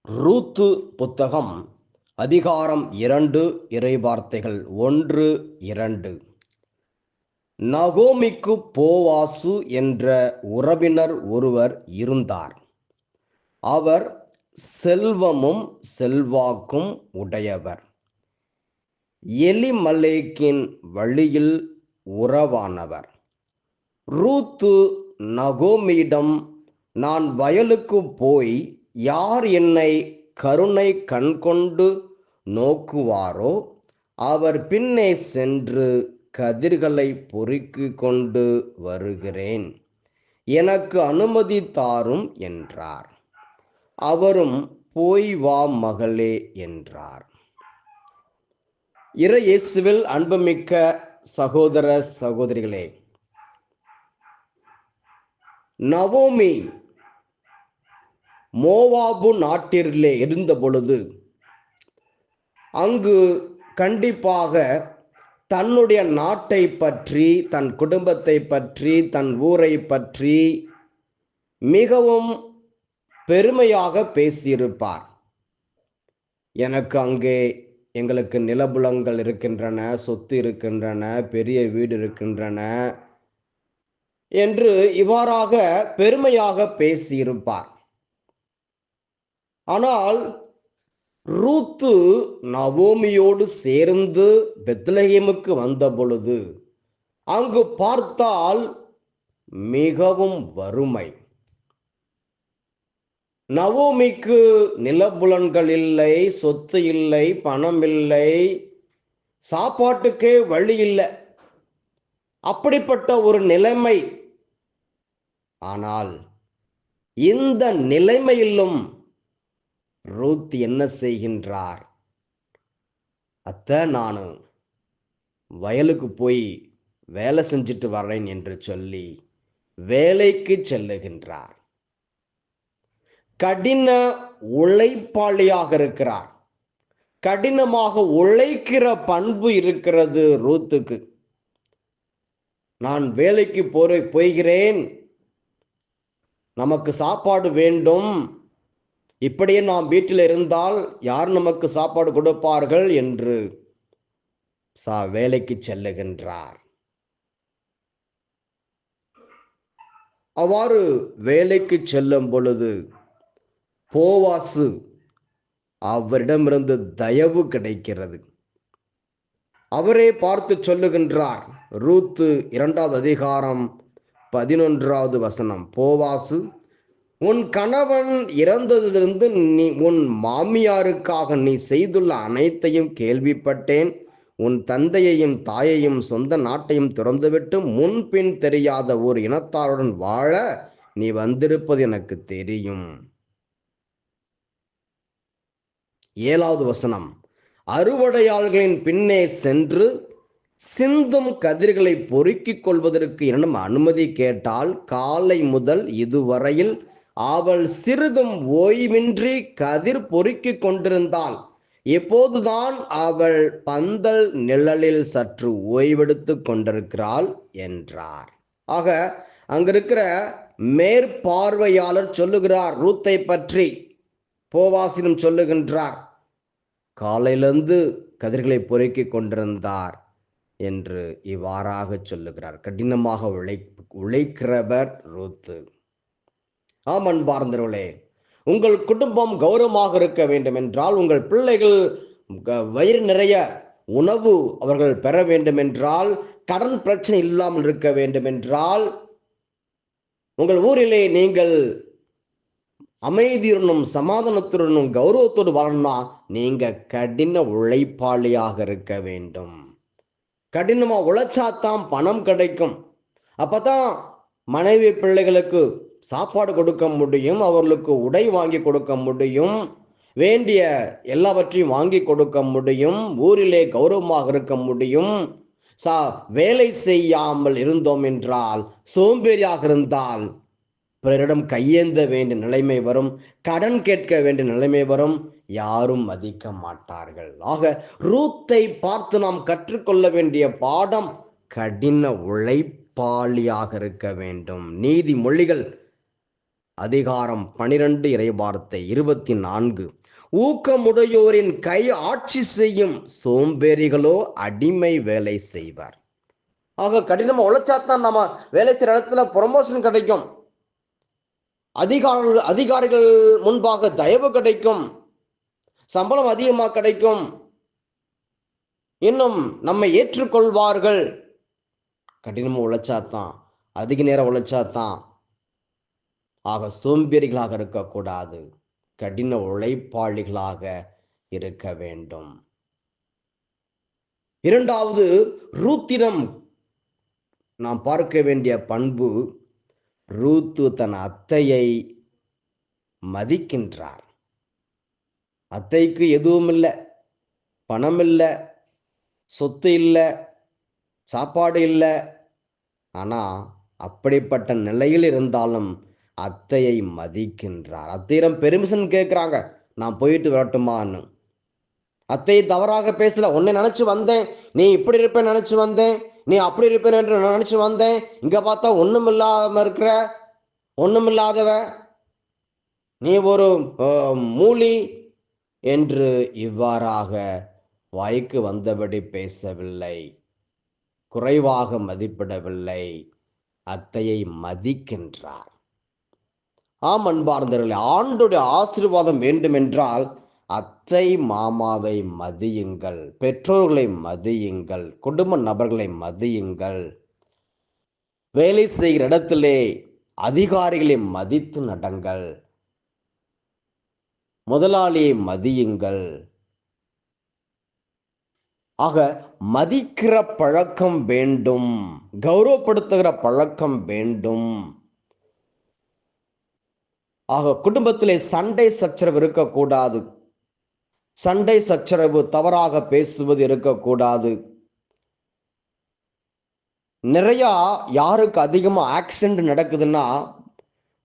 ரூத்து புத்தகம் அதிகாரம் 2 இறைவார்த்தைகள் 1, 2. நகோமிக்கு போவாசு என்ற உறவினர் ஒருவர் இருந்தார். அவர் செல்வமும் செல்வாக்கும் உடையவர். எலிமலேக்கின் வழியில் உறவானவர். ரூத்து நகோமியிடம், நான் வயலுக்கு போய் யார் என்னை கருணை கண்கொண்டு நோக்குவாரோ அவர் பின்னே சென்று கதிர்களை பொறுக்கிக் கொண்டு வருகிறேன், எனக்கு அனுமதி தாரும் என்றார். அவரும் போய் வா மகளே என்றார். இறையேசுவில் அன்புமிக்க சகோதர சகோதரிகளே, நவோமி மோவாபு நாட்டிலே இருந்த பொழுது அங்கு கண்டிப்பாக தன்னுடைய நாட்டை பற்றி, தன் குடும்பத்தை பற்றி, தன் ஊரை பற்றி மிகவும் பெருமையாக பேசியிருப்பார். எனக்கு அங்கே எங்களுக்கு நிலபுலங்கள் இருக்கின்றன, சொத்து இருக்கின்றன, பெரிய வீடு இருக்கின்றன என்று இவ்வாறாக பெருமையாக பேசியிருப்பார். ஆனால் ரூத்து நவோமியோடு சேர்ந்து பெத்லகேமுக்கு வந்த பொழுது அங்கு பார்த்தால் மிகவும் வறுமை. நவோமிக்கு நிலபுலன்கள் இல்லை, சொத்து இல்லை, பணம் இல்லை, சாப்பாட்டுக்கே வழி இல்லை. அப்படிப்பட்ட ஒரு நிலைமை. ஆனால் இந்த நிலைமையிலும் ரூத் என்ன செய்கின்றார்? அத்தை, நான் வயலுக்கு போய் வேலை செஞ்சுட்டு வரேன் என்று சொல்லி வேலைக்கு செல்லுகின்றார். கடின உழைப்பாளியாக இருக்கிறார். கடினமாக உழைக்கிற பண்பு இருக்கிறது ரூத்துக்கு. நான் வேலைக்கு போகிறேன், நமக்கு சாப்பாடு வேண்டும், இப்படியே நாம் வீட்டில் இருந்தால் யார் நமக்கு சாப்பாடு கொடுப்பார்கள் என்று வேலைக்கு செல்லுகின்றார். அவ்வாறு வேலைக்கு செல்லும் பொழுது போவாசு அவரிடமிருந்து தயவு கிடைக்கிறது. அவரே பார்த்து சொல்லுகின்றார். ரூத்து 2வது அதிகாரம் 11வது வசனம். போவாசு, உன் கணவன் இறந்ததிலிருந்து உன் மாமியாருக்காக நீ செய்துள்ள அனைத்தையும் கேள்விப்பட்டேன். உன் தந்தையையும் தாயையும் சொந்த நாட்டையும் துறந்துவிட்டு முன்பின் தெரியாத ஒரு இனத்தாருடன் வாழ நீ வந்திருப்பது எனக்கு தெரியும். 7வது வசனம். அறுவடையாளர்களின் பின்னே சென்று சிந்தும் கதிர்களை பொறுக்கிக் கொள்வதற்கு என்னிடம் அனுமதி கேட்டால் காலை முதல் இதுவரையில் அவள் சிறிதும் ஓய்வின்றி கதிர் பொறுக்கிக் கொண்டிருந்தாள். எப்போதுதான் அவள் பந்தல் நிழலில் சற்று ஓய்வெடுத்து கொண்டிருக்கிறாள் என்றார். ஆக அங்கிருக்கிற மேற்பார்வையாளர் சொல்லுகிறார் ரூத்தை பற்றி. போவாசினும் சொல்லுகின்றார், காலையிலிருந்து கதிர்களை பொறுக்கிக் கொண்டிருந்தார் என்று இவ்வாறாக சொல்லுகிறார். கடினமாக உழைக்கிறவர் ரூத்து. ஆம் அன்பார்ந்தவர்களே, உங்கள் குடும்பம் கௌரவமாக இருக்க வேண்டும் என்றால், உங்கள் பிள்ளைகள் வயிறு நிறைய உணவு அவர்கள் பெற வேண்டும் என்றால், கடன் பிரச்சனை இல்லாமல் இருக்க வேண்டும் என்றால், உங்கள் ஊரிலே நீங்கள் அமைதியுடனும் சமாதானத்துடனும் கௌரவத்தோடு வாழணும்னா நீங்க கடின உழைப்பாளியாக இருக்க வேண்டும். கடினமா உழைச்சாதான் பணம் கிடைக்கும். அப்பதான் மனைவி பிள்ளைகளுக்கு சாப்பாடு கொடுக்க முடியும், அவர்களுக்கு உடை வாங்கி கொடுக்க முடியும், வேண்டிய எல்லாவற்றையும் வாங்கி கொடுக்க முடியும், ஊரிலே கௌரவமாக இருக்க முடியும். வேலை செய்யாமல் இருந்தோம் என்றால், சோம்பேறியாக இருந்தால் பிறரிடம் கையேந்த வேண்டிய நிலைமை வரும், கடன் கேட்க வேண்டிய நிலைமை வரும், யாரும் மதிக்க மாட்டார்கள். ஆக ரூத்தை பார்த்து நாம் கற்றுக்கொள்ள வேண்டிய பாடம் கடின உழைப்பாளியாக இருக்க வேண்டும். நீதிமொழிகள் அதிகாரம் 12 இறைவார்த்தை 24. ஊக்கமுடையோரின் கை ஆட்சி செய்யும், சோம்பேறிகளோ அடிமை வேலை செய்வார். ஆக கடினமா உழைச்சாதான் நம்ம வேலை செய்யற இடத்துல ப்ரொமோஷன் கிடைக்கும், அதிகாரிகள் முன்பாக தயவு கிடைக்கும், சம்பளம் அதிகமா கிடைக்கும், இன்னும் நம்மை ஏற்றுக்கொள்வார்கள். கடினமா உழைச்சாதான், அதிக நேரம் உழைச்சாதான். ஆக சோம்பேறிகளாக இருக்கக்கூடாது, கடின உழைப்பாளிகளாக இருக்க வேண்டும். இரண்டாவது, ரூத்திடம் நாம் பார்க்க வேண்டிய பண்பு, ரூத்து தன் அத்தையை மதிக்கின்றார். அத்தைக்கு எதுவும் இல்லை, பணம் இல்லை, சொத்து இல்லை, சாப்பாடு இல்லை. ஆனா அப்படிப்பட்ட நிலையில் இருந்தாலும் அத்தையை மதிக்கின்றார். அத்தையிடம் பெர்மிஷன் கேட்கிறாங்க, நான் போயிட்டு வரட்டுமான்னு. அத்தை தவறாக பேசல, உன்னை நினைச்சு வந்தேன், நீ இப்படி இருப்பேன் நினைச்சு வந்தேன், நீ அப்படி இருப்பேன் என்று நினைச்சு வந்தேன், இங்க பார்த்தா ஒண்ணும் இல்லாம இருக்கிற, ஒண்ணும் இல்லாதவ, நீ ஒரு மூலி என்று இவ்வாறாக வாய்க்கு வந்தபடி பேசவில்லை, குறைவாக மதிப்பிடவில்லை, அத்தையை மதிக்கின்றார். ஆம் அன்பார்ந்தவர்களே, ஆண்டுடைய ஆசீர்வாதம் வேண்டும் என்றால் அத்தை மாமாவை மதியுங்கள், பெற்றோர்களை மதியுங்கள், குடும்ப நபர்களை மதியுங்கள், வேலை செய்கிற இடத்திலே அதிகாரிகளை மதித்து நடங்கள், முதலாளியை மதியுங்கள். ஆக மதிக்கிற பழக்கம் வேண்டும், கௌரவப்படுத்துகிற பழக்கம் வேண்டும். ஆக குடும்பத்திலே சண்டை சச்சரவு இருக்கக்கூடாது, சண்டை சச்சரவு, தவறாக பேசுவது இருக்கக்கூடாது. நிறைய யாருக்கு அதிகமா ஆக்சிடென்ட் நடக்குதுன்னா,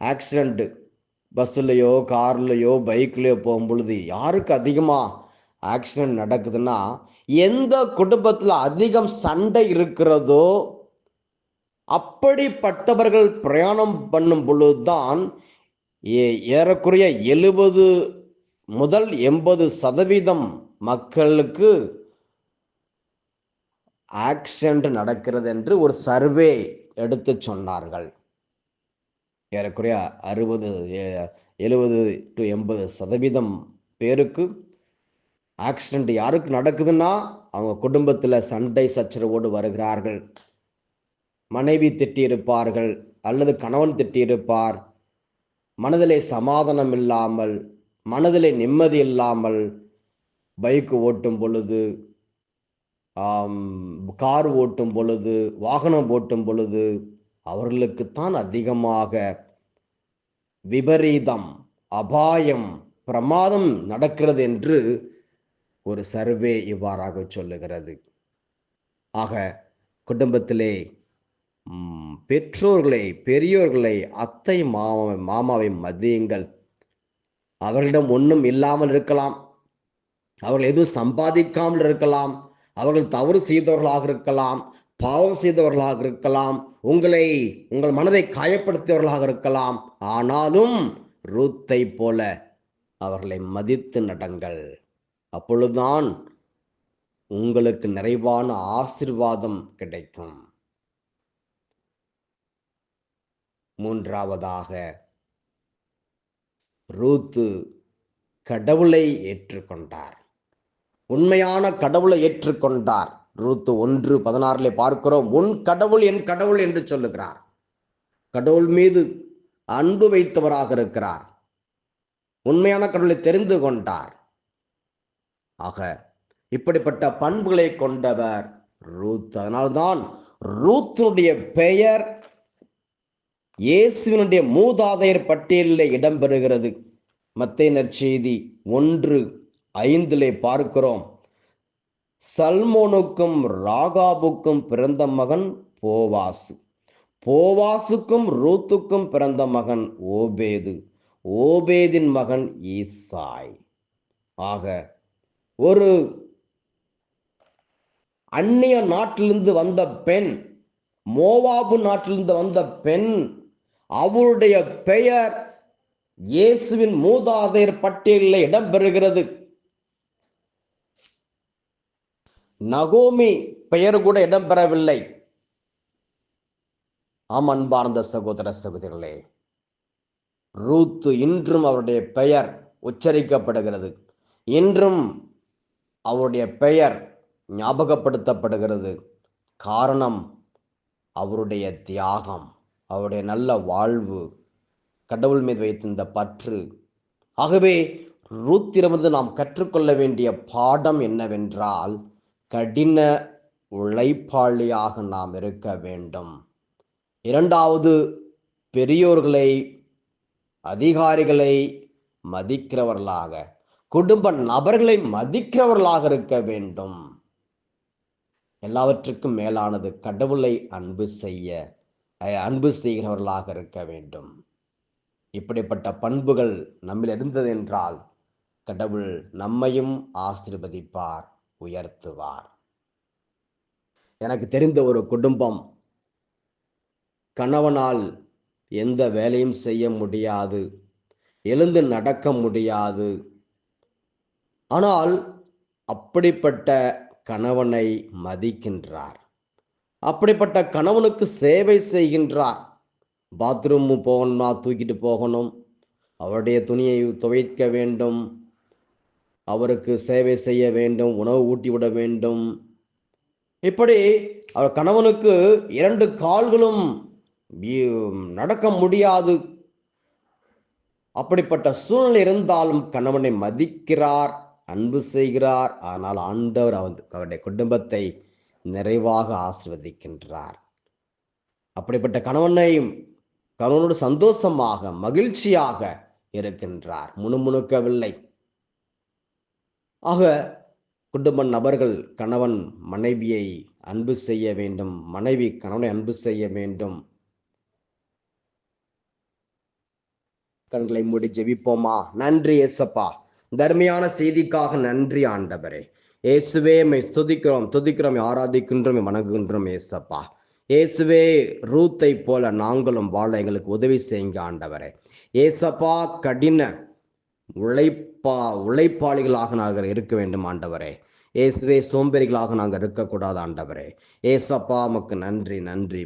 ஆக்சிடென்ட் பஸ்லையோ கார்லையோ பைக்லையோ போகும் பொழுது யாருக்கு அதிகமா ஆக்சிடென்ட் நடக்குதுன்னா, எந்த குடும்பத்தில் அதிகம் சண்டை இருக்கிறதோ அப்படிப்பட்டவர்கள் பிரயாணம் பண்ணும் பொழுதுதான் ஏறக்குறைய 70 முதல் 80% மக்களுக்கு ஆக்சிடென்ட் நடக்கிறது என்று ஒரு சர்வே எடுத்து சொன்னார்கள். ஏறக்குறைய 70 to 80% பேருக்கு ஆக்சிடென்ட் யாருக்கு நடக்குதுன்னா, அவங்க குடும்பத்தில் சண்டை சச்சரவோடு வருகிறார்கள். மனைவி திட்டியிருப்பார்கள் அல்லது கணவன் திட்டியிருப்பார், மனதிலே சமாதானம் இல்லாமல், மனதிலே நிம்மதி இல்லாமல் பைக்கு ஓட்டும் பொழுது, கார் ஓட்டும் பொழுது, வாகனம் ஓட்டும் பொழுது அவர்களுக்குத்தான் அதிகமாக விபரீதம், அபாயம், பிரமாதம் நடக்கிறது என்று ஒரு சர்வே இவ்வாறாக சொல்லுகிறது. ஆக குடும்பத்திலே பெற்றோர்களை, பெரியோர்களை, அத்தை மாமாவை மதியுங்கள். அவர்களிடம் ஒன்றும் இல்லாமல் இருக்கலாம், அவர்கள் எதுவும் சம்பாதிக்காமல் இருக்கலாம், அவர்கள் தவறு செய்தவர்களாக இருக்கலாம், பாவம் செய்தவர்களாக இருக்கலாம், உங்கள் மனதை காயப்படுத்தியவர்களாக இருக்கலாம். ஆனாலும் ரூத்தை போல அவர்களை மதித்து நடங்கள். அப்பொழுதுதான் உங்களுக்கு நிறைவான ஆசீர்வாதம் கிடைக்கும். மூன்றாவதாக, ரூத்து கடவுளை ஏற்றுக்கொண்டார், உண்மையான கடவுளை ஏற்றுக்கொண்டார். ரூத்து 1:16 பார்க்கிறோம், உன் கடவுள் என் கடவுள் என்று சொல்லுகிறார். கடவுள் மீது அன்பு வைத்தவராக இருக்கிறார், உண்மையான கடவுளை தெரிந்து கொண்டார். ஆக இப்படிப்பட்ட பண்புகளை கொண்டவர் ரூத். அதனால்தான் ரூத்தினுடைய பெயர் இயேசுவினுடைய மூதாதையர் பட்டியலில் இடம்பெறுகிறது. மத்தேயு நற்செய்தி 1:5 பார்க்கிறோம், சல்மோனுக்கும் ராகாபுக்கும் பிறந்த மகன் போவாசு, போவாசுக்கும் ரூத்துக்கும் பிறந்த மகன் ஓபேது, ஓபேதின் மகன் ஈசாய். ஆக ஒரு அந்நிய நாட்டிலிருந்து வந்த பெண், மோவாபு நாட்டிலிருந்து வந்த பெண், அவருடைய பெயர் இயேசுவின் மூதாதையர் பட்டியலில் இடம்பெறுகிறது. நகோமி பெயர் கூட இடம்பெறவில்லை. ஆம் அன்பார்ந்த சகோதர சகோதரிகளே, ரூத்து இன்றும் அவருடைய பெயர் உச்சரிக்கப்படுகிறது. இன்றும் அவருடைய பெயர் ஞாபகப்படுத்தப்படுகிறது. காரணம் அவருடைய தியாகம், அவருடைய நல்ல வாழ்வு, கடவுள் மீது வைத்திருந்த பற்று. ஆகவே ரூத்திடமிருந்து நாம் கற்றுக்கொள்ள வேண்டிய பாடம் என்னவென்றால், கடின உழைப்பாளியாக நாம் இருக்க வேண்டும். இரண்டாவது, பெரியோர்களை, அதிகாரிகளை மதிக்கிறவர்களாக, குடும்ப நபர்களை மதிக்கிறவர்களாக இருக்க வேண்டும். எல்லாவற்றுக்கும் மேலானது கடவுளை அன்பு செய்கிறவர்களாக இருக்க வேண்டும். இப்படிப்பட்ட பண்புகள் நம்மில் இருந்தது என்றால் கடவுள் நம்மையும் ஆசீர்வதிப்பார், உயர்த்துவார். எனக்கு தெரிந்த ஒரு குடும்பம், கணவனால் எந்த வேலையும் செய்ய முடியாது, எழுந்து நடக்க முடியாது. ஆனால் அப்படிப்பட்ட கணவனை மதிக்கின்றார், அப்படிப்பட்ட கணவனுக்கு சேவை செய்கின்றார். பாத்ரூம் போகணும்னா தூக்கிட்டு போகணும், அவருடைய துணியை துவைக்க வேண்டும், அவருக்கு சேவை செய்ய வேண்டும், உணவு ஊட்டிவிட வேண்டும். இப்படி அவர் கணவனுக்கு 2 கால்களும் நடக்க முடியாது. அப்படிப்பட்ட சூழ்நிலை இருந்தாலும் கணவனை மதிக்கிறார், அன்பு செய்கிறார். ஆனால் ஆண்டவர் அவருடைய குடும்பத்தை நிறைவாக ஆசீர்வதிக்கின்றார். அப்படிப்பட்ட கணவனோடு சந்தோஷமாக மகிழ்ச்சியாக இருக்கின்றார், முணுமுணுக்கவில்லை. ஆக குடும்ப நபர்கள் கணவன் மனைவியை அன்பு செய்ய வேண்டும், மனைவி கணவனை அன்பு செய்ய வேண்டும். கண்களை மூடி ஜெபிப்போமா? நன்றி ஏசப்பா, தர்மையான செய்திக்காக நன்றி ஆண்டவரே. இயேசுவே மை துதிக்கிறோம், ஆராதிக்கின்றோம், வணங்குகின்றோம் ஏசப்பா. இயேசுவே, ரூத்தை போல நாங்களும் வாழ எங்களுக்கு உதவி செய்யுங்க ஆண்டவரே. ஏசப்பா, கடின உழைப்பாளிகளாக நாங்கள் இருக்க வேண்டும் ஆண்டவரே. இயேசுவே, சோம்பேறிகளாக நாங்கள் இருக்கக்கூடாது ஆண்டவரே. ஏசப்பா, உமக்கு நன்றி.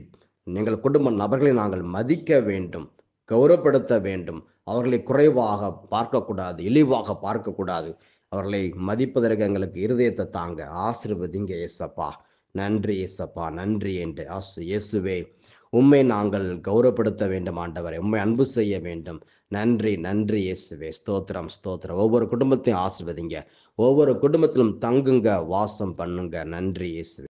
எங்கள் குடும்ப நபர்களை நாங்கள் மதிக்க வேண்டும், கௌரவப்படுத்த வேண்டும். அவர்களை குறைவாக பார்க்கக்கூடாது, இழிவாக பார்க்கக்கூடாது. அவர்களை மதிப்பதற்கு எங்களுக்கு இருதயத்தை தாங்க, ஆசீர்வதிங்க ஏசப்பா. நன்றி ஏசப்பா, நன்றி என்று இயேசுவே, உம்மை நாங்கள் கௌரவப்படுத்த வேண்டும் ஆண்டவரை, உம்மை அன்பு செய்ய வேண்டும். நன்றி இயேசுவே, ஸ்தோத்திரம். ஒவ்வொரு குடும்பத்தையும் ஆசீர்வதிங்க, ஒவ்வொரு குடும்பத்திலும் தங்குங்க, வாசம் பண்ணுங்க. நன்றி இயேசுவே.